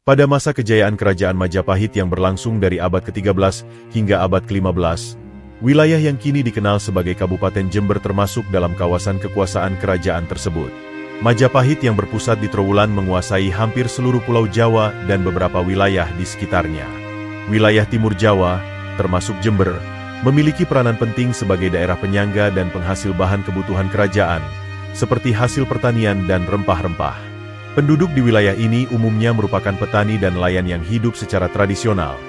Pada masa kejayaan Kerajaan Majapahit yang berlangsung dari abad ke-13 hingga abad ke-15, wilayah yang kini dikenal sebagai Kabupaten Jember termasuk dalam kawasan kekuasaan kerajaan tersebut. Majapahit yang berpusat di Trowulan menguasai hampir seluruh Pulau Jawa dan beberapa wilayah di sekitarnya. Wilayah Timur Jawa, termasuk Jember, memiliki peranan penting sebagai daerah penyangga dan penghasil bahan kebutuhan kerajaan, seperti hasil pertanian dan rempah-rempah. Penduduk di wilayah ini umumnya merupakan petani dan nelayan yang hidup secara tradisional,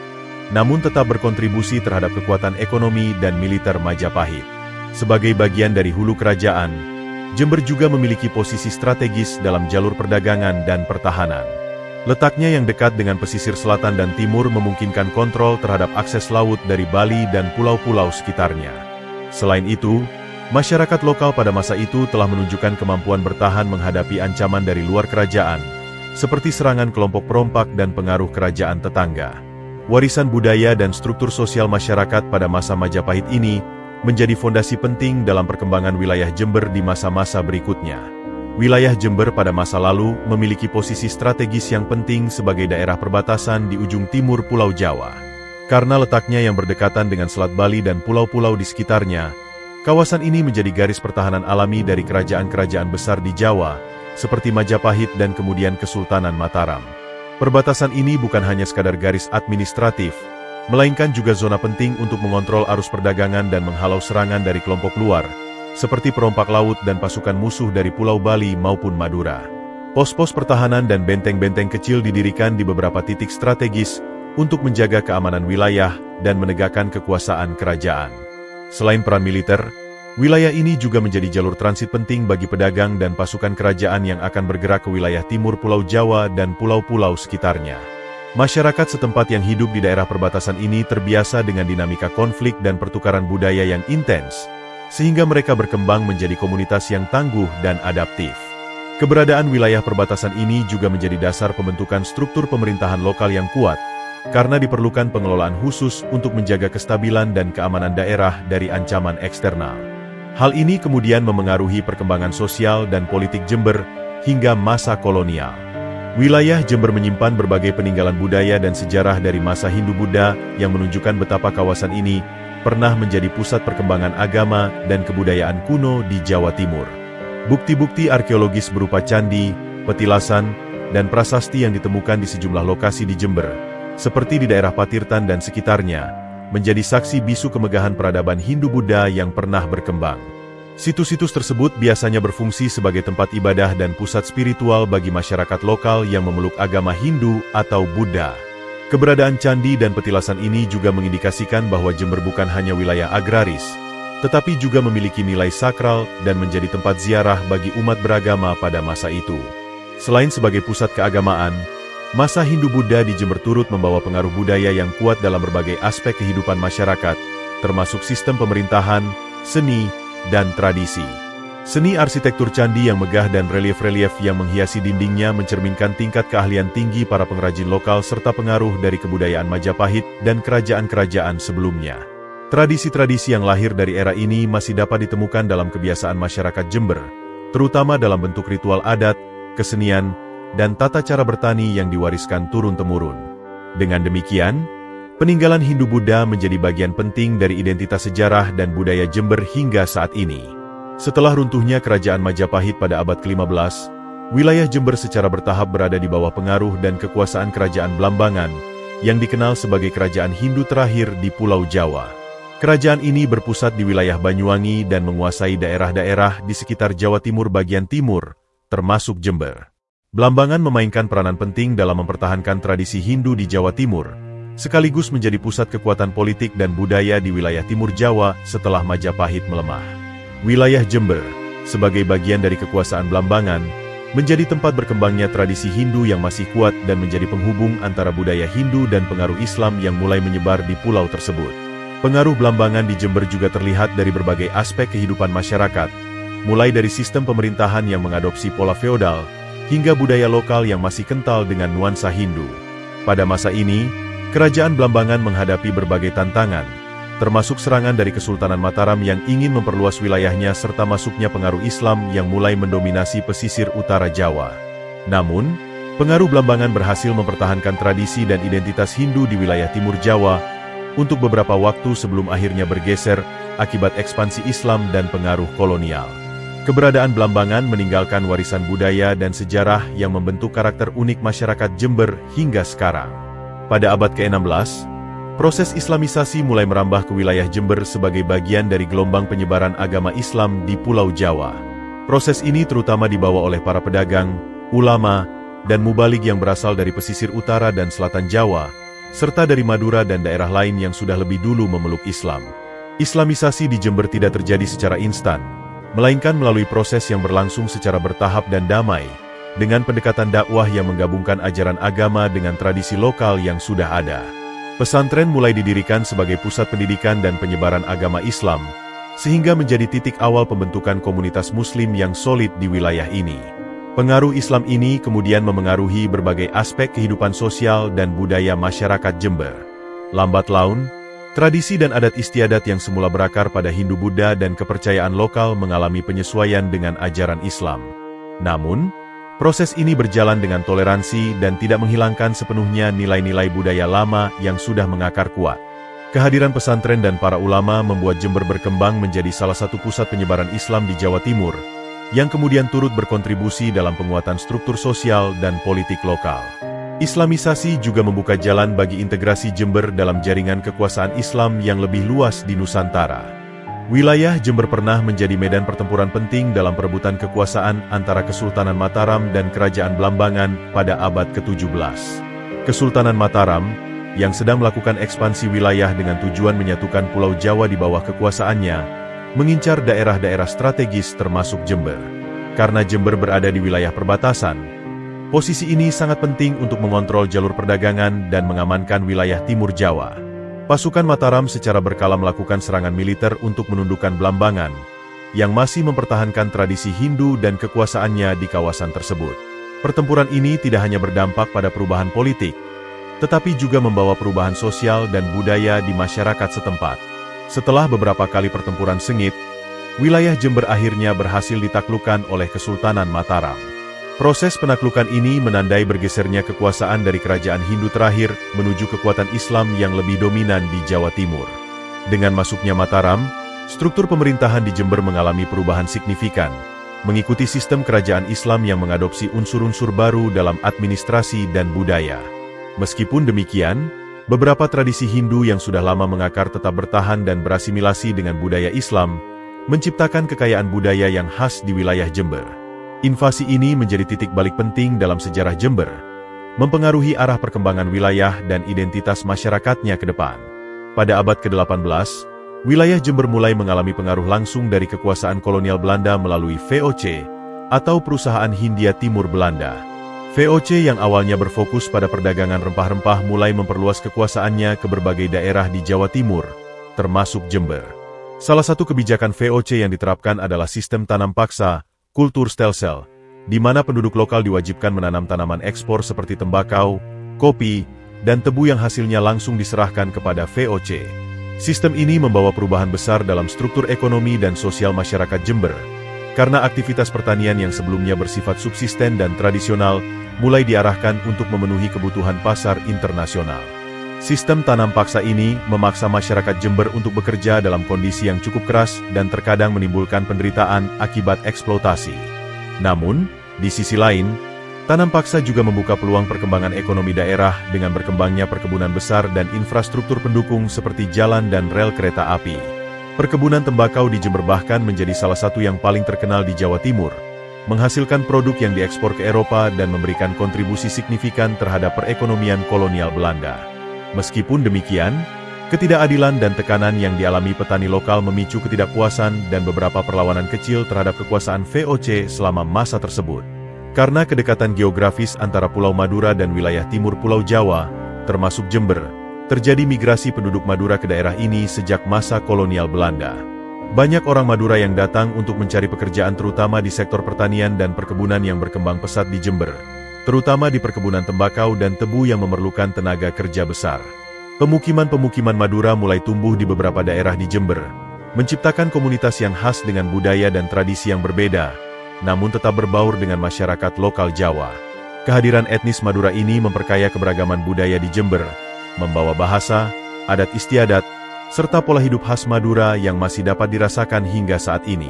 namun tetap berkontribusi terhadap kekuatan ekonomi dan militer Majapahit. Sebagai bagian dari hulu kerajaan, Jember juga memiliki posisi strategis dalam jalur perdagangan dan pertahanan. Letaknya yang dekat dengan pesisir selatan dan timur memungkinkan kontrol terhadap akses laut dari Bali dan pulau-pulau sekitarnya. Selain itu, masyarakat lokal pada masa itu telah menunjukkan kemampuan bertahan menghadapi ancaman dari luar kerajaan, seperti serangan kelompok perompak dan pengaruh kerajaan tetangga. Warisan budaya dan struktur sosial masyarakat pada masa Majapahit ini menjadi fondasi penting dalam perkembangan wilayah Jember di masa-masa berikutnya. Wilayah Jember pada masa lalu memiliki posisi strategis yang penting sebagai daerah perbatasan di ujung timur Pulau Jawa. Karena letaknya yang berdekatan dengan Selat Bali dan pulau-pulau di sekitarnya, kawasan ini menjadi garis pertahanan alami dari kerajaan-kerajaan besar di Jawa, seperti Majapahit dan kemudian Kesultanan Mataram. Perbatasan ini bukan hanya sekadar garis administratif, melainkan juga zona penting untuk mengontrol arus perdagangan dan menghalau serangan dari kelompok luar, seperti perompak laut dan pasukan musuh dari Pulau Bali maupun Madura. Pos-pos pertahanan dan benteng-benteng kecil didirikan di beberapa titik strategis untuk menjaga keamanan wilayah dan menegakkan kekuasaan kerajaan. Selain peran militer, wilayah ini juga menjadi jalur transit penting bagi pedagang dan pasukan kerajaan yang akan bergerak ke wilayah timur Pulau Jawa dan pulau-pulau sekitarnya. Masyarakat setempat yang hidup di daerah perbatasan ini terbiasa dengan dinamika konflik dan pertukaran budaya yang intens, sehingga mereka berkembang menjadi komunitas yang tangguh dan adaptif. Keberadaan wilayah perbatasan ini juga menjadi dasar pembentukan struktur pemerintahan lokal yang kuat, karena diperlukan pengelolaan khusus untuk menjaga kestabilan dan keamanan daerah dari ancaman eksternal. Hal ini kemudian memengaruhi perkembangan sosial dan politik Jember hingga masa kolonial. Wilayah Jember menyimpan berbagai peninggalan budaya dan sejarah dari masa Hindu-Buddha yang menunjukkan betapa kawasan ini pernah menjadi pusat perkembangan agama dan kebudayaan kuno di Jawa Timur. Bukti-bukti arkeologis berupa candi, petilasan, dan prasasti yang ditemukan di sejumlah lokasi di Jember, seperti di daerah Patirtan dan sekitarnya, menjadi saksi bisu kemegahan peradaban Hindu-Buddha yang pernah berkembang. Situs-situs tersebut biasanya berfungsi sebagai tempat ibadah dan pusat spiritual bagi masyarakat lokal yang memeluk agama Hindu atau Buddha. Keberadaan candi dan petilasan ini juga mengindikasikan bahwa Jember bukan hanya wilayah agraris, tetapi juga memiliki nilai sakral dan menjadi tempat ziarah bagi umat beragama pada masa itu. Selain sebagai pusat keagamaan, masa Hindu-Buddha di Jember turut membawa pengaruh budaya yang kuat dalam berbagai aspek kehidupan masyarakat, termasuk sistem pemerintahan, seni, dan tradisi. Seni arsitektur candi yang megah dan relief-relief yang menghiasi dindingnya mencerminkan tingkat keahlian tinggi para pengrajin lokal serta pengaruh dari kebudayaan Majapahit dan kerajaan-kerajaan sebelumnya. Tradisi-tradisi yang lahir dari era ini masih dapat ditemukan dalam kebiasaan masyarakat Jember, terutama dalam bentuk ritual adat, kesenian, dan tata cara bertani yang diwariskan turun-temurun. Dengan demikian, peninggalan Hindu-Buddha menjadi bagian penting dari identitas sejarah dan budaya Jember hingga saat ini. Setelah runtuhnya Kerajaan Majapahit pada abad ke-15, wilayah Jember secara bertahap berada di bawah pengaruh dan kekuasaan Kerajaan Blambangan, yang dikenal sebagai kerajaan Hindu terakhir di Pulau Jawa. Kerajaan ini berpusat di wilayah Banyuwangi dan menguasai daerah-daerah di sekitar Jawa Timur bagian timur, termasuk Jember. Blambangan memainkan peranan penting dalam mempertahankan tradisi Hindu di Jawa Timur, sekaligus menjadi pusat kekuatan politik dan budaya di wilayah Timur Jawa setelah Majapahit melemah. Wilayah Jember, sebagai bagian dari kekuasaan Blambangan, menjadi tempat berkembangnya tradisi Hindu yang masih kuat dan menjadi penghubung antara budaya Hindu dan pengaruh Islam yang mulai menyebar di pulau tersebut. Pengaruh Blambangan di Jember juga terlihat dari berbagai aspek kehidupan masyarakat, mulai dari sistem pemerintahan yang mengadopsi pola feodal, hingga budaya lokal yang masih kental dengan nuansa Hindu. Pada masa ini, Kerajaan Blambangan menghadapi berbagai tantangan, termasuk serangan dari Kesultanan Mataram yang ingin memperluas wilayahnya serta masuknya pengaruh Islam yang mulai mendominasi pesisir utara Jawa. Namun, Pengaruh Blambangan berhasil mempertahankan tradisi dan identitas Hindu di wilayah Timur Jawa untuk beberapa waktu sebelum akhirnya bergeser akibat ekspansi Islam dan pengaruh kolonial. Keberadaan Blambangan meninggalkan warisan budaya dan sejarah yang membentuk karakter unik masyarakat Jember hingga sekarang. Pada abad ke-16, proses Islamisasi mulai merambah ke wilayah Jember sebagai bagian dari gelombang penyebaran agama Islam di Pulau Jawa. Proses ini terutama dibawa oleh para pedagang, ulama, dan mubalig yang berasal dari pesisir utara dan selatan Jawa, serta dari Madura dan daerah lain yang sudah lebih dulu memeluk Islam. Islamisasi di Jember tidak terjadi secara instan, melainkan melalui proses yang berlangsung secara bertahap dan damai, dengan pendekatan dakwah yang menggabungkan ajaran agama dengan tradisi lokal yang sudah ada. Pesantren mulai didirikan sebagai pusat pendidikan dan penyebaran agama Islam, sehingga menjadi titik awal pembentukan komunitas Muslim yang solid di wilayah ini. Pengaruh Islam ini kemudian memengaruhi berbagai aspek kehidupan sosial dan budaya masyarakat Jember. Lambat laun, tradisi dan adat istiadat yang semula berakar pada Hindu-Buddha dan kepercayaan lokal mengalami penyesuaian dengan ajaran Islam. Namun, proses ini berjalan dengan toleransi dan tidak menghilangkan sepenuhnya nilai-nilai budaya lama yang sudah mengakar kuat. Kehadiran pesantren dan para ulama membuat Jember berkembang menjadi salah satu pusat penyebaran Islam di Jawa Timur, yang kemudian turut berkontribusi dalam penguatan struktur sosial dan politik lokal. Islamisasi juga membuka jalan bagi integrasi Jember dalam jaringan kekuasaan Islam yang lebih luas di Nusantara. Wilayah Jember pernah menjadi medan pertempuran penting dalam perebutan kekuasaan antara Kesultanan Mataram dan Kerajaan Blambangan pada abad ke-17. Kesultanan Mataram, yang sedang melakukan ekspansi wilayah dengan tujuan menyatukan Pulau Jawa di bawah kekuasaannya, mengincar daerah-daerah strategis termasuk Jember. Karena Jember berada di wilayah perbatasan, posisi ini sangat penting untuk mengontrol jalur perdagangan dan mengamankan wilayah Timur Jawa. Pasukan Mataram secara berkala melakukan serangan militer untuk menundukkan Blambangan, yang masih mempertahankan tradisi Hindu dan kekuasaannya di kawasan tersebut. Pertempuran ini tidak hanya berdampak pada perubahan politik, tetapi juga membawa perubahan sosial dan budaya di masyarakat setempat. Setelah beberapa kali pertempuran sengit, wilayah Jember akhirnya berhasil ditaklukkan oleh Kesultanan Mataram. Proses penaklukan ini menandai bergesernya kekuasaan dari kerajaan Hindu terakhir menuju kekuatan Islam yang lebih dominan di Jawa Timur. Dengan masuknya Mataram, struktur pemerintahan di Jember mengalami perubahan signifikan, mengikuti sistem kerajaan Islam yang mengadopsi unsur-unsur baru dalam administrasi dan budaya. Meskipun demikian, beberapa tradisi Hindu yang sudah lama mengakar tetap bertahan dan berasimilasi dengan budaya Islam, menciptakan kekayaan budaya yang khas di wilayah Jember. Invasi ini menjadi titik balik penting dalam sejarah Jember, mempengaruhi arah perkembangan wilayah dan identitas masyarakatnya ke depan. Pada abad ke-18, wilayah Jember mulai mengalami pengaruh langsung dari kekuasaan kolonial Belanda melalui VOC, atau Perusahaan Hindia Timur Belanda. VOC yang awalnya berfokus pada perdagangan rempah-rempah mulai memperluas kekuasaannya ke berbagai daerah di Jawa Timur, termasuk Jember. Salah satu kebijakan VOC yang diterapkan adalah sistem tanam paksa, kultur stelsel, di mana penduduk lokal diwajibkan menanam tanaman ekspor seperti tembakau, kopi, dan tebu yang hasilnya langsung diserahkan kepada VOC. Sistem ini membawa perubahan besar dalam struktur ekonomi dan sosial masyarakat Jember, karena aktivitas pertanian yang sebelumnya bersifat subsisten dan tradisional, mulai diarahkan untuk memenuhi kebutuhan pasar internasional. Sistem tanam paksa ini memaksa masyarakat Jember untuk bekerja dalam kondisi yang cukup keras dan terkadang menimbulkan penderitaan akibat eksploitasi. Namun, di sisi lain, tanam paksa juga membuka peluang perkembangan ekonomi daerah dengan berkembangnya perkebunan besar dan infrastruktur pendukung seperti jalan dan rel kereta api. Perkebunan tembakau di Jember bahkan menjadi salah satu yang paling terkenal di Jawa Timur, menghasilkan produk yang diekspor ke Eropa dan memberikan kontribusi signifikan terhadap perekonomian kolonial Belanda. Meskipun demikian, ketidakadilan dan tekanan yang dialami petani lokal memicu ketidakpuasan dan beberapa perlawanan kecil terhadap kekuasaan VOC selama masa tersebut. Karena kedekatan geografis antara Pulau Madura dan wilayah timur Pulau Jawa, termasuk Jember, terjadi migrasi penduduk Madura ke daerah ini sejak masa kolonial Belanda. Banyak orang Madura yang datang untuk mencari pekerjaan terutama di sektor pertanian dan perkebunan yang berkembang pesat di Jember, terutama di perkebunan tembakau dan tebu yang memerlukan tenaga kerja besar. Pemukiman-pemukiman Madura mulai tumbuh di beberapa daerah di Jember, menciptakan komunitas yang khas dengan budaya dan tradisi yang berbeda, namun tetap berbaur dengan masyarakat lokal Jawa. Kehadiran etnis Madura ini memperkaya keberagaman budaya di Jember, membawa bahasa, adat istiadat, serta pola hidup khas Madura yang masih dapat dirasakan hingga saat ini.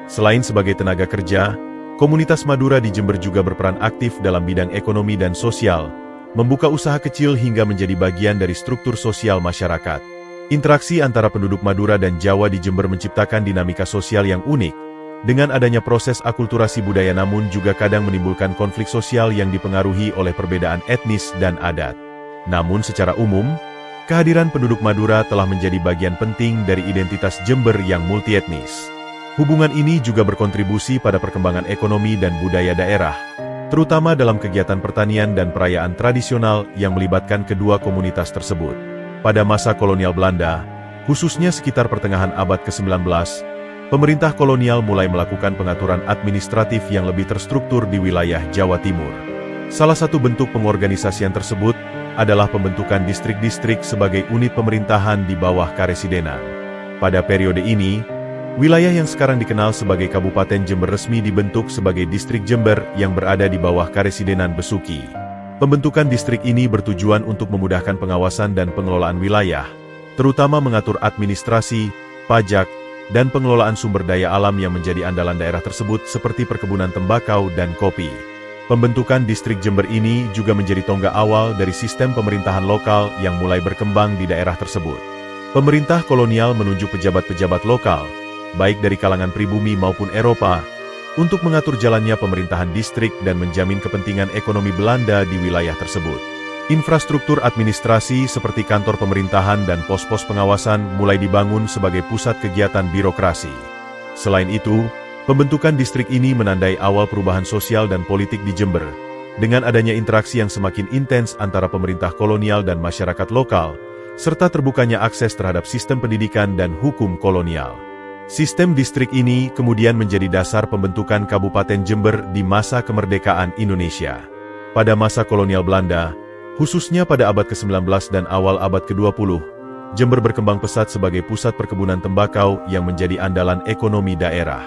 Selain sebagai tenaga kerja, komunitas Madura di Jember juga berperan aktif dalam bidang ekonomi dan sosial, membuka usaha kecil hingga menjadi bagian dari struktur sosial masyarakat. Interaksi antara penduduk Madura dan Jawa di Jember menciptakan dinamika sosial yang unik. Dengan adanya proses akulturasi budaya namun juga kadang menimbulkan konflik sosial yang dipengaruhi oleh perbedaan etnis dan adat. Namun secara umum, kehadiran penduduk Madura telah menjadi bagian penting dari identitas Jember yang multietnis. Hubungan ini juga berkontribusi pada perkembangan ekonomi dan budaya daerah, terutama dalam kegiatan pertanian dan perayaan tradisional yang melibatkan kedua komunitas tersebut. Pada masa kolonial Belanda, khususnya sekitar pertengahan abad ke-19, pemerintah kolonial mulai melakukan pengaturan administratif yang lebih terstruktur di wilayah Jawa Timur. Salah satu bentuk pengorganisasian tersebut adalah pembentukan distrik-distrik sebagai unit pemerintahan di bawah karesidenan. Pada periode ini, wilayah yang sekarang dikenal sebagai Kabupaten Jember resmi dibentuk sebagai Distrik Jember yang berada di bawah Karesidenan Besuki. Pembentukan distrik ini bertujuan untuk memudahkan pengawasan dan pengelolaan wilayah, terutama mengatur administrasi, pajak, dan pengelolaan sumber daya alam yang menjadi andalan daerah tersebut seperti perkebunan tembakau dan kopi. Pembentukan Distrik Jember ini juga menjadi tonggak awal dari sistem pemerintahan lokal yang mulai berkembang di daerah tersebut. Pemerintah kolonial menunjuk pejabat-pejabat lokal, baik dari kalangan pribumi maupun Eropa, untuk mengatur jalannya pemerintahan distrik dan menjamin kepentingan ekonomi Belanda di wilayah tersebut. Infrastruktur administrasi seperti kantor pemerintahan dan pos-pos pengawasan mulai dibangun sebagai pusat kegiatan birokrasi. Selain itu, pembentukan distrik ini menandai awal perubahan sosial dan politik di Jember, dengan adanya interaksi yang semakin intens antara pemerintah kolonial dan masyarakat lokal, serta terbukanya akses terhadap sistem pendidikan dan hukum kolonial. Sistem distrik ini kemudian menjadi dasar pembentukan Kabupaten Jember di masa kemerdekaan Indonesia. Pada masa kolonial Belanda, khususnya pada abad ke-19 dan awal abad ke-20, Jember berkembang pesat sebagai pusat perkebunan tembakau yang menjadi andalan ekonomi daerah.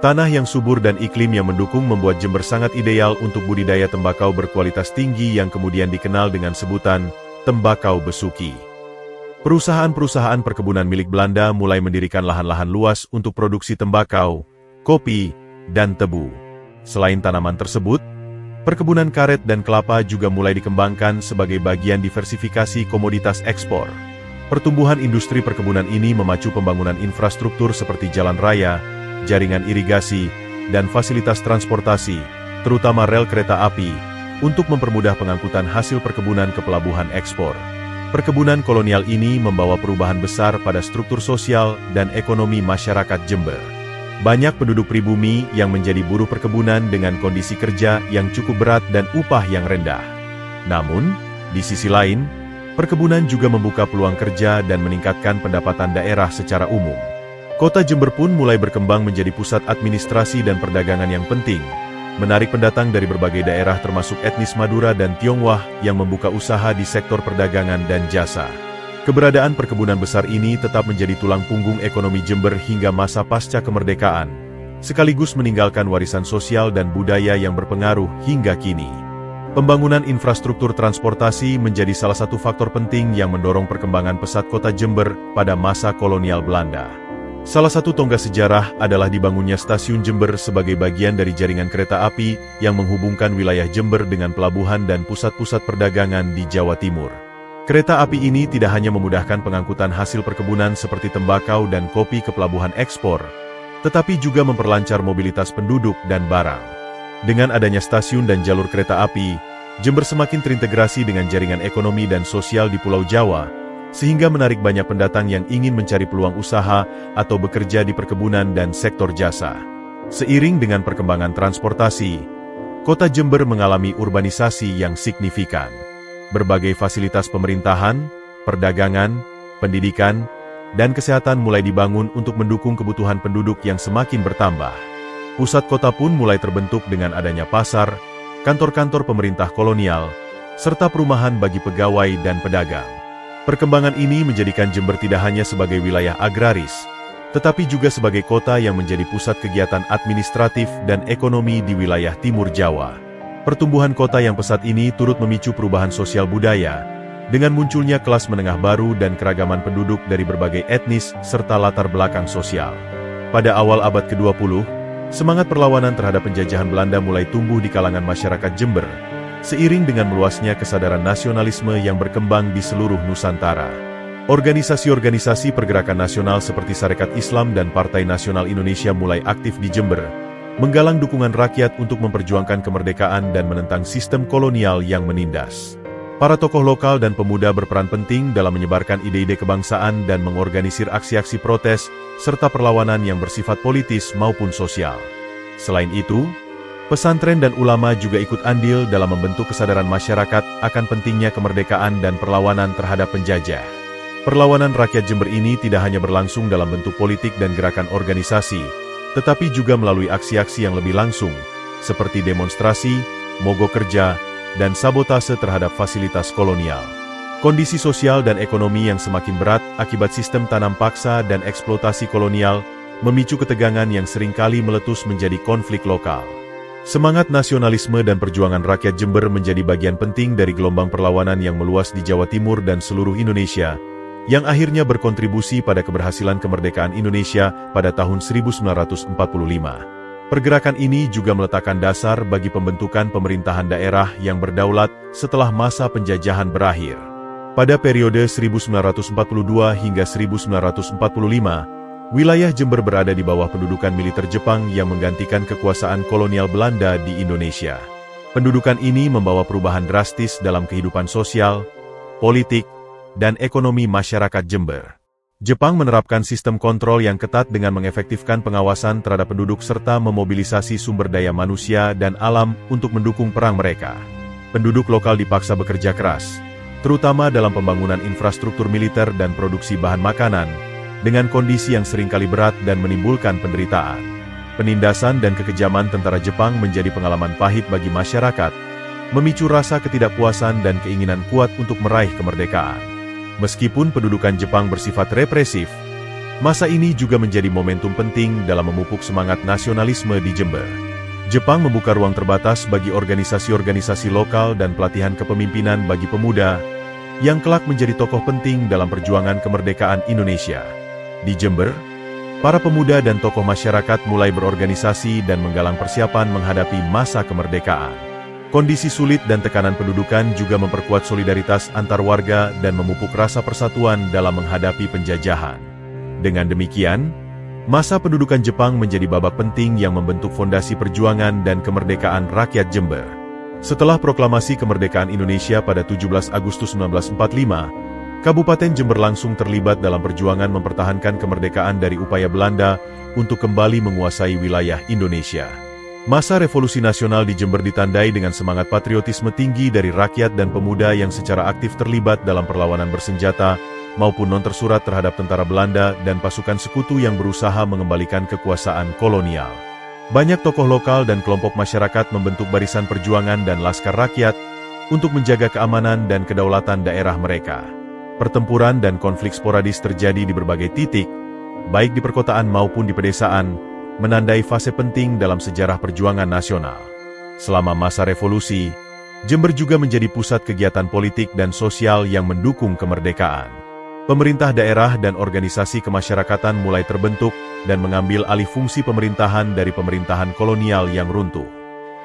Tanah yang subur dan iklim yang mendukung membuat Jember sangat ideal untuk budidaya tembakau berkualitas tinggi yang kemudian dikenal dengan sebutan tembakau besuki. Perusahaan-perusahaan perkebunan milik Belanda mulai mendirikan lahan-lahan luas untuk produksi tembakau, kopi, dan tebu. Selain tanaman tersebut, perkebunan karet dan kelapa juga mulai dikembangkan sebagai bagian diversifikasi komoditas ekspor. Pertumbuhan industri perkebunan ini memacu pembangunan infrastruktur seperti jalan raya, jaringan irigasi, dan fasilitas transportasi, terutama rel kereta api, untuk mempermudah pengangkutan hasil perkebunan ke pelabuhan ekspor. Perkebunan kolonial ini membawa perubahan besar pada struktur sosial dan ekonomi masyarakat Jember. Banyak penduduk pribumi yang menjadi buruh perkebunan dengan kondisi kerja yang cukup berat dan upah yang rendah. Namun, di sisi lain, perkebunan juga membuka peluang kerja dan meningkatkan pendapatan daerah secara umum. Kota Jember pun mulai berkembang menjadi pusat administrasi dan perdagangan yang penting, menarik pendatang dari berbagai daerah termasuk etnis Madura dan Tionghoa yang membuka usaha di sektor perdagangan dan jasa. Keberadaan perkebunan besar ini tetap menjadi tulang punggung ekonomi Jember hingga masa pasca kemerdekaan, sekaligus meninggalkan warisan sosial dan budaya yang berpengaruh hingga kini. Pembangunan infrastruktur transportasi menjadi salah satu faktor penting yang mendorong perkembangan pesat kota Jember pada masa kolonial Belanda. Salah satu tonggak sejarah adalah dibangunnya stasiun Jember sebagai bagian dari jaringan kereta api yang menghubungkan wilayah Jember dengan pelabuhan dan pusat-pusat perdagangan di Jawa Timur. Kereta api ini tidak hanya memudahkan pengangkutan hasil perkebunan seperti tembakau dan kopi ke pelabuhan ekspor, tetapi juga memperlancar mobilitas penduduk dan barang. Dengan adanya stasiun dan jalur kereta api, Jember semakin terintegrasi dengan jaringan ekonomi dan sosial di Pulau Jawa, sehingga menarik banyak pendatang yang ingin mencari peluang usaha atau bekerja di perkebunan dan sektor jasa. Seiring dengan perkembangan transportasi, kota Jember mengalami urbanisasi yang signifikan. Berbagai fasilitas pemerintahan, perdagangan, pendidikan, dan kesehatan mulai dibangun untuk mendukung kebutuhan penduduk yang semakin bertambah. Pusat kota pun mulai terbentuk dengan adanya pasar, kantor-kantor pemerintah kolonial, serta perumahan bagi pegawai dan pedagang. Perkembangan ini menjadikan Jember tidak hanya sebagai wilayah agraris, tetapi juga sebagai kota yang menjadi pusat kegiatan administratif dan ekonomi di wilayah Timur Jawa. Pertumbuhan kota yang pesat ini turut memicu perubahan sosial budaya, dengan munculnya kelas menengah baru dan keragaman penduduk dari berbagai etnis serta latar belakang sosial. Pada awal abad ke-20, semangat perlawanan terhadap penjajahan Belanda mulai tumbuh di kalangan masyarakat Jember, seiring dengan meluasnya kesadaran nasionalisme yang berkembang di seluruh Nusantara. Organisasi-organisasi pergerakan nasional seperti Sarekat Islam dan Partai Nasional Indonesia mulai aktif di Jember, menggalang dukungan rakyat untuk memperjuangkan kemerdekaan dan menentang sistem kolonial yang menindas. Para tokoh lokal dan pemuda berperan penting dalam menyebarkan ide-ide kebangsaan dan mengorganisir aksi-aksi protes, serta perlawanan yang bersifat politis maupun sosial. Selain itu, pesantren dan ulama juga ikut andil dalam membentuk kesadaran masyarakat akan pentingnya kemerdekaan dan perlawanan terhadap penjajah. Perlawanan rakyat Jember ini tidak hanya berlangsung dalam bentuk politik dan gerakan organisasi, tetapi juga melalui aksi-aksi yang lebih langsung, seperti demonstrasi, mogok kerja, dan sabotase terhadap fasilitas kolonial. Kondisi sosial dan ekonomi yang semakin berat akibat sistem tanam paksa dan eksploitasi kolonial memicu ketegangan yang seringkali meletus menjadi konflik lokal. Semangat nasionalisme dan perjuangan rakyat Jember menjadi bagian penting dari gelombang perlawanan yang meluas di Jawa Timur dan seluruh Indonesia, yang akhirnya berkontribusi pada keberhasilan kemerdekaan Indonesia pada tahun 1945. Pergerakan ini juga meletakkan dasar bagi pembentukan pemerintahan daerah yang berdaulat setelah masa penjajahan berakhir. Pada periode 1942 hingga 1945, wilayah Jember berada di bawah pendudukan militer Jepang yang menggantikan kekuasaan kolonial Belanda di Indonesia. Pendudukan ini membawa perubahan drastis dalam kehidupan sosial, politik, dan ekonomi masyarakat Jember. Jepang menerapkan sistem kontrol yang ketat dengan mengefektifkan pengawasan terhadap penduduk serta memobilisasi sumber daya manusia dan alam untuk mendukung perang mereka. Penduduk lokal dipaksa bekerja keras, terutama dalam pembangunan infrastruktur militer dan produksi bahan makanan, dengan kondisi yang seringkali berat dan menimbulkan penderitaan. Penindasan dan kekejaman tentara Jepang menjadi pengalaman pahit bagi masyarakat, memicu rasa ketidakpuasan dan keinginan kuat untuk meraih kemerdekaan. Meskipun pendudukan Jepang bersifat represif, masa ini juga menjadi momentum penting dalam memupuk semangat nasionalisme di Jember. Jepang membuka ruang terbatas bagi organisasi-organisasi lokal dan pelatihan kepemimpinan bagi pemuda, yang kelak menjadi tokoh penting dalam perjuangan kemerdekaan Indonesia. Di Jember, para pemuda dan tokoh masyarakat mulai berorganisasi dan menggalang persiapan menghadapi masa kemerdekaan. Kondisi sulit dan tekanan pendudukan juga memperkuat solidaritas antar warga dan memupuk rasa persatuan dalam menghadapi penjajahan. Dengan demikian, masa pendudukan Jepang menjadi babak penting yang membentuk fondasi perjuangan dan kemerdekaan rakyat Jember. Setelah proklamasi kemerdekaan Indonesia pada 17 Agustus 1945, Kabupaten Jember langsung terlibat dalam perjuangan mempertahankan kemerdekaan dari upaya Belanda untuk kembali menguasai wilayah Indonesia. Masa revolusi nasional di Jember ditandai dengan semangat patriotisme tinggi dari rakyat dan pemuda yang secara aktif terlibat dalam perlawanan bersenjata maupun non-tersurat terhadap tentara Belanda dan pasukan sekutu yang berusaha mengembalikan kekuasaan kolonial. Banyak tokoh lokal dan kelompok masyarakat membentuk barisan perjuangan dan laskar rakyat untuk menjaga keamanan dan kedaulatan daerah mereka. Pertempuran dan konflik sporadis terjadi di berbagai titik, baik di perkotaan maupun di pedesaan, menandai fase penting dalam sejarah perjuangan nasional. Selama masa revolusi, Jember juga menjadi pusat kegiatan politik dan sosial yang mendukung kemerdekaan. Pemerintah daerah dan organisasi kemasyarakatan mulai terbentuk dan mengambil alih fungsi pemerintahan dari pemerintahan kolonial yang runtuh.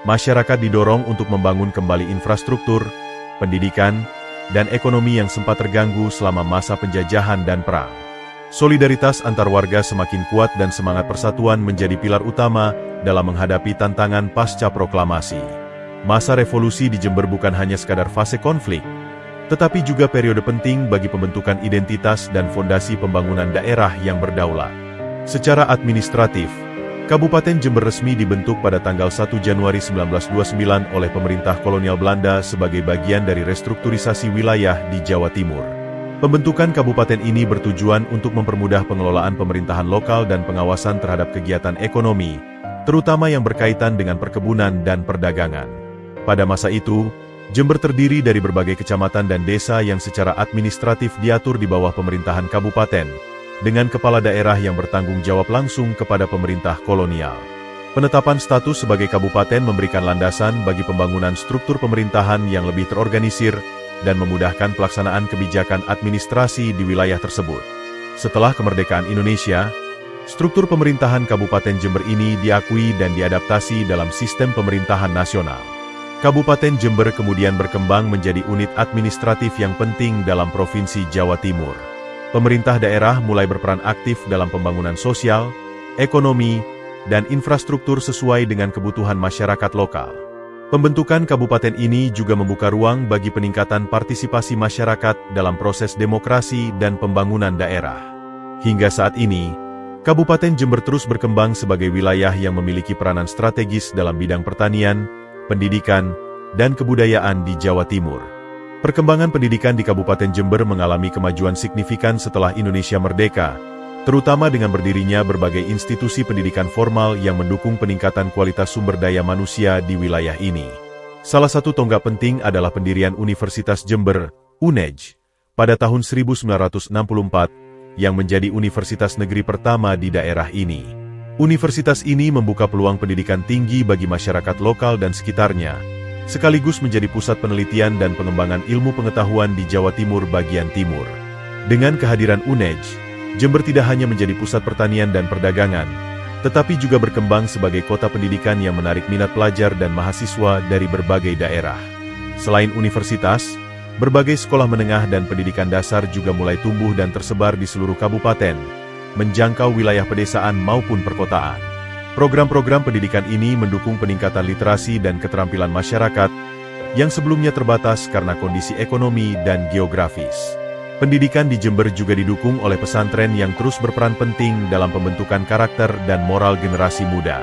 Masyarakat didorong untuk membangun kembali infrastruktur, pendidikan, dan ekonomi yang sempat terganggu selama masa penjajahan dan perang. Solidaritas antar warga semakin kuat dan semangat persatuan menjadi pilar utama dalam menghadapi tantangan pasca proklamasi. Masa revolusi di Jember bukan hanya sekadar fase konflik, tetapi juga periode penting bagi pembentukan identitas dan fondasi pembangunan daerah yang berdaulat. Secara administratif, Kabupaten Jember resmi dibentuk pada tanggal 1 Januari 1929 oleh pemerintah kolonial Belanda sebagai bagian dari restrukturisasi wilayah di Jawa Timur. Pembentukan kabupaten ini bertujuan untuk mempermudah pengelolaan pemerintahan lokal dan pengawasan terhadap kegiatan ekonomi, terutama yang berkaitan dengan perkebunan dan perdagangan. Pada masa itu, Jember terdiri dari berbagai kecamatan dan desa yang secara administratif diatur di bawah pemerintahan kabupaten, dengan kepala daerah yang bertanggung jawab langsung kepada pemerintah kolonial. Penetapan status sebagai kabupaten memberikan landasan bagi pembangunan struktur pemerintahan yang lebih terorganisir dan memudahkan pelaksanaan kebijakan administrasi di wilayah tersebut. Setelah kemerdekaan Indonesia, struktur pemerintahan Kabupaten Jember ini diakui dan diadaptasi dalam sistem pemerintahan nasional. Kabupaten Jember kemudian berkembang menjadi unit administratif yang penting dalam Provinsi Jawa Timur. Pemerintah daerah mulai berperan aktif dalam pembangunan sosial, ekonomi, dan infrastruktur sesuai dengan kebutuhan masyarakat lokal. Pembentukan kabupaten ini juga membuka ruang bagi peningkatan partisipasi masyarakat dalam proses demokrasi dan pembangunan daerah. Hingga saat ini, Kabupaten Jember terus berkembang sebagai wilayah yang memiliki peranan strategis dalam bidang pertanian, pendidikan, dan kebudayaan di Jawa Timur. Perkembangan pendidikan di Kabupaten Jember mengalami kemajuan signifikan setelah Indonesia merdeka, terutama dengan berdirinya berbagai institusi pendidikan formal yang mendukung peningkatan kualitas sumber daya manusia di wilayah ini. Salah satu tonggak penting adalah pendirian Universitas Jember, UNEJ, pada tahun 1964, yang menjadi universitas negeri pertama di daerah ini. Universitas ini membuka peluang pendidikan tinggi bagi masyarakat lokal dan sekitarnya, sekaligus menjadi pusat penelitian dan pengembangan ilmu pengetahuan di Jawa Timur bagian timur. Dengan kehadiran UNEJ, Jember tidak hanya menjadi pusat pertanian dan perdagangan, tetapi juga berkembang sebagai kota pendidikan yang menarik minat pelajar dan mahasiswa dari berbagai daerah. Selain universitas, berbagai sekolah menengah dan pendidikan dasar juga mulai tumbuh dan tersebar di seluruh kabupaten, menjangkau wilayah pedesaan maupun perkotaan. Program-program pendidikan ini mendukung peningkatan literasi dan keterampilan masyarakat, yang sebelumnya terbatas karena kondisi ekonomi dan geografis. Pendidikan di Jember juga didukung oleh pesantren yang terus berperan penting dalam pembentukan karakter dan moral generasi muda.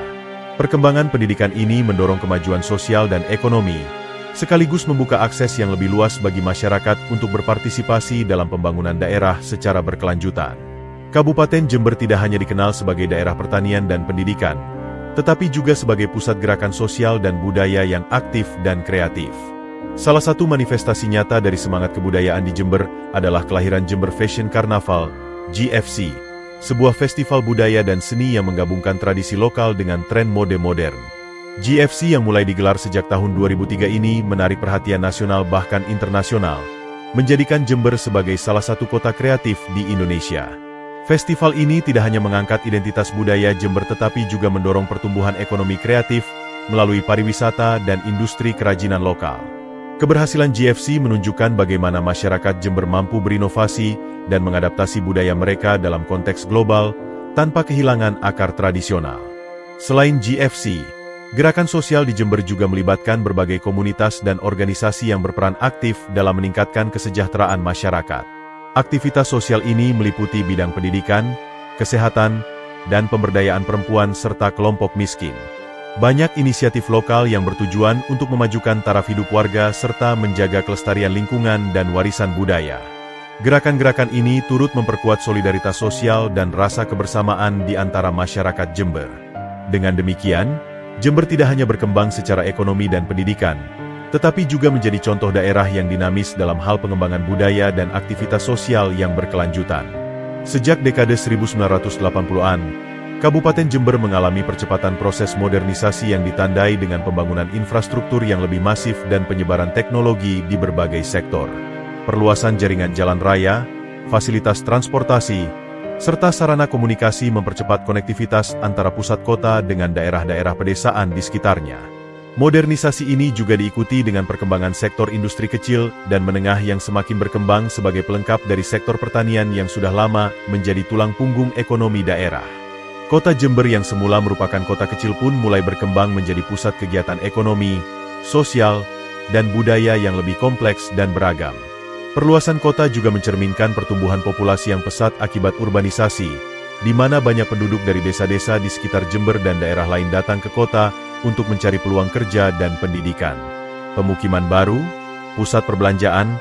Perkembangan pendidikan ini mendorong kemajuan sosial dan ekonomi, sekaligus membuka akses yang lebih luas bagi masyarakat untuk berpartisipasi dalam pembangunan daerah secara berkelanjutan. Kabupaten Jember tidak hanya dikenal sebagai daerah pertanian dan pendidikan, tetapi juga sebagai pusat gerakan sosial dan budaya yang aktif dan kreatif. Salah satu manifestasi nyata dari semangat kebudayaan di Jember adalah kelahiran Jember Fashion Carnaval, GFC, sebuah festival budaya dan seni yang menggabungkan tradisi lokal dengan tren mode modern. GFC yang mulai digelar sejak tahun 2003 ini menarik perhatian nasional bahkan internasional, menjadikan Jember sebagai salah satu kota kreatif di Indonesia. Festival ini tidak hanya mengangkat identitas budaya Jember tetapi juga mendorong pertumbuhan ekonomi kreatif melalui pariwisata dan industri kerajinan lokal. Keberhasilan GFC menunjukkan bagaimana masyarakat Jember mampu berinovasi dan mengadaptasi budaya mereka dalam konteks global tanpa kehilangan akar tradisional. Selain GFC, gerakan sosial di Jember juga melibatkan berbagai komunitas dan organisasi yang berperan aktif dalam meningkatkan kesejahteraan masyarakat. Aktivitas sosial ini meliputi bidang pendidikan, kesehatan, dan pemberdayaan perempuan serta kelompok miskin. Banyak inisiatif lokal yang bertujuan untuk memajukan taraf hidup warga serta menjaga kelestarian lingkungan dan warisan budaya. Gerakan-gerakan ini turut memperkuat solidaritas sosial dan rasa kebersamaan di antara masyarakat Jember. Dengan demikian, Jember tidak hanya berkembang secara ekonomi dan pendidikan, tetapi juga menjadi contoh daerah yang dinamis dalam hal pengembangan budaya dan aktivitas sosial yang berkelanjutan. Sejak dekade 1980-an, Kabupaten Jember mengalami percepatan proses modernisasi yang ditandai dengan pembangunan infrastruktur yang lebih masif dan penyebaran teknologi di berbagai sektor. Perluasan jaringan jalan raya, fasilitas transportasi, serta sarana komunikasi mempercepat konektivitas antara pusat kota dengan daerah-daerah pedesaan di sekitarnya. Modernisasi ini juga diikuti dengan perkembangan sektor industri kecil dan menengah yang semakin berkembang sebagai pelengkap dari sektor pertanian yang sudah lama menjadi tulang punggung ekonomi daerah. Kota Jember yang semula merupakan kota kecil pun mulai berkembang menjadi pusat kegiatan ekonomi, sosial, dan budaya yang lebih kompleks dan beragam. Perluasan kota juga mencerminkan pertumbuhan populasi yang pesat akibat urbanisasi, di mana banyak penduduk dari desa-desa di sekitar Jember dan daerah lain datang ke kota untuk mencari peluang kerja dan pendidikan. Pemukiman baru, pusat perbelanjaan,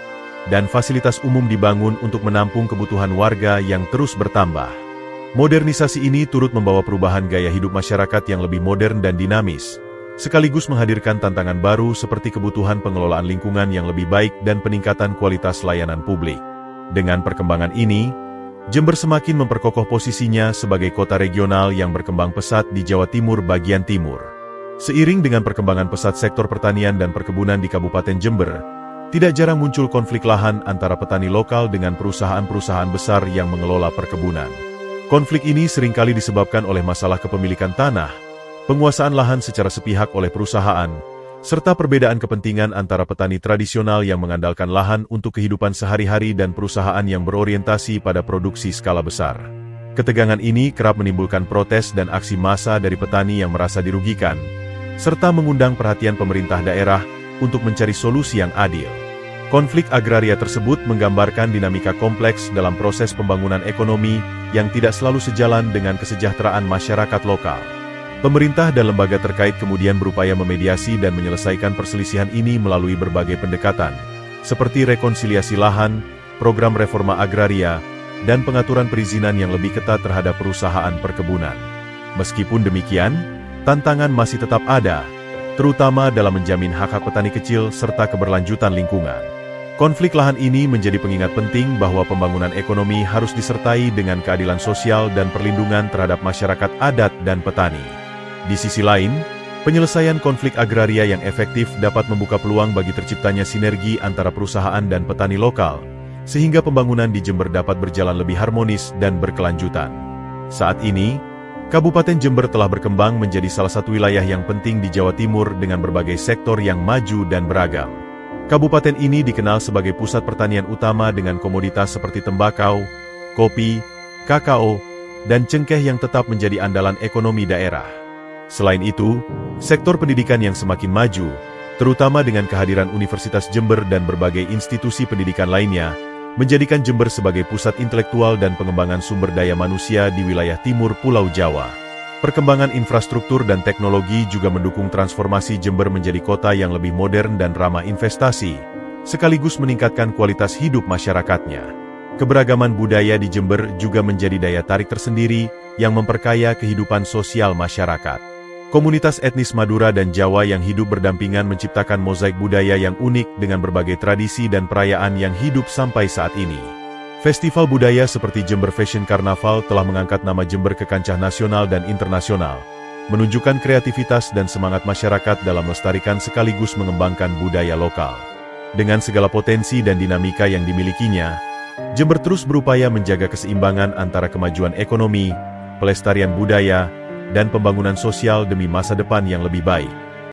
dan fasilitas umum dibangun untuk menampung kebutuhan warga yang terus bertambah. Modernisasi ini turut membawa perubahan gaya hidup masyarakat yang lebih modern dan dinamis, sekaligus menghadirkan tantangan baru seperti kebutuhan pengelolaan lingkungan yang lebih baik dan peningkatan kualitas layanan publik. Dengan perkembangan ini, Jember semakin memperkokoh posisinya sebagai kota regional yang berkembang pesat di Jawa Timur bagian timur. Seiring dengan perkembangan pesat sektor pertanian dan perkebunan di Kabupaten Jember, tidak jarang muncul konflik lahan antara petani lokal dengan perusahaan-perusahaan besar yang mengelola perkebunan. Konflik ini seringkali disebabkan oleh masalah kepemilikan tanah, penguasaan lahan secara sepihak oleh perusahaan, serta perbedaan kepentingan antara petani tradisional yang mengandalkan lahan untuk kehidupan sehari-hari dan perusahaan yang berorientasi pada produksi skala besar. Ketegangan ini kerap menimbulkan protes dan aksi massa dari petani yang merasa dirugikan, serta mengundang perhatian pemerintah daerah untuk mencari solusi yang adil. Konflik agraria tersebut menggambarkan dinamika kompleks dalam proses pembangunan ekonomi yang tidak selalu sejalan dengan kesejahteraan masyarakat lokal. Pemerintah dan lembaga terkait kemudian berupaya memediasi dan menyelesaikan perselisihan ini melalui berbagai pendekatan, seperti rekonsiliasi lahan, program reforma agraria, dan pengaturan perizinan yang lebih ketat terhadap perusahaan perkebunan. Meskipun demikian, tantangan masih tetap ada, terutama dalam menjamin hak-hak petani kecil serta keberlanjutan lingkungan. Konflik lahan ini menjadi pengingat penting bahwa pembangunan ekonomi harus disertai dengan keadilan sosial dan perlindungan terhadap masyarakat adat dan petani. Di sisi lain, penyelesaian konflik agraria yang efektif dapat membuka peluang bagi terciptanya sinergi antara perusahaan dan petani lokal, sehingga pembangunan di Jember dapat berjalan lebih harmonis dan berkelanjutan. Saat ini, Kabupaten Jember telah berkembang menjadi salah satu wilayah yang penting di Jawa Timur dengan berbagai sektor yang maju dan beragam. Kabupaten ini dikenal sebagai pusat pertanian utama dengan komoditas seperti tembakau, kopi, kakao, dan cengkeh yang tetap menjadi andalan ekonomi daerah. Selain itu, sektor pendidikan yang semakin maju, terutama dengan kehadiran Universitas Jember dan berbagai institusi pendidikan lainnya, menjadikan Jember sebagai pusat intelektual dan pengembangan sumber daya manusia di wilayah timur Pulau Jawa. Perkembangan infrastruktur dan teknologi juga mendukung transformasi Jember menjadi kota yang lebih modern dan ramah investasi, sekaligus meningkatkan kualitas hidup masyarakatnya. Keberagaman budaya di Jember juga menjadi daya tarik tersendiri yang memperkaya kehidupan sosial masyarakat. Komunitas etnis Madura dan Jawa yang hidup berdampingan menciptakan mozaik budaya yang unik dengan berbagai tradisi dan perayaan yang hidup sampai saat ini. Festival budaya seperti Jember Fashion Carnaval telah mengangkat nama Jember ke kancah nasional dan internasional, menunjukkan kreativitas dan semangat masyarakat dalam melestarikan sekaligus mengembangkan budaya lokal. Dengan segala potensi dan dinamika yang dimilikinya, Jember terus berupaya menjaga keseimbangan antara kemajuan ekonomi, pelestarian budaya, dan pembangunan sosial demi masa depan yang lebih baik.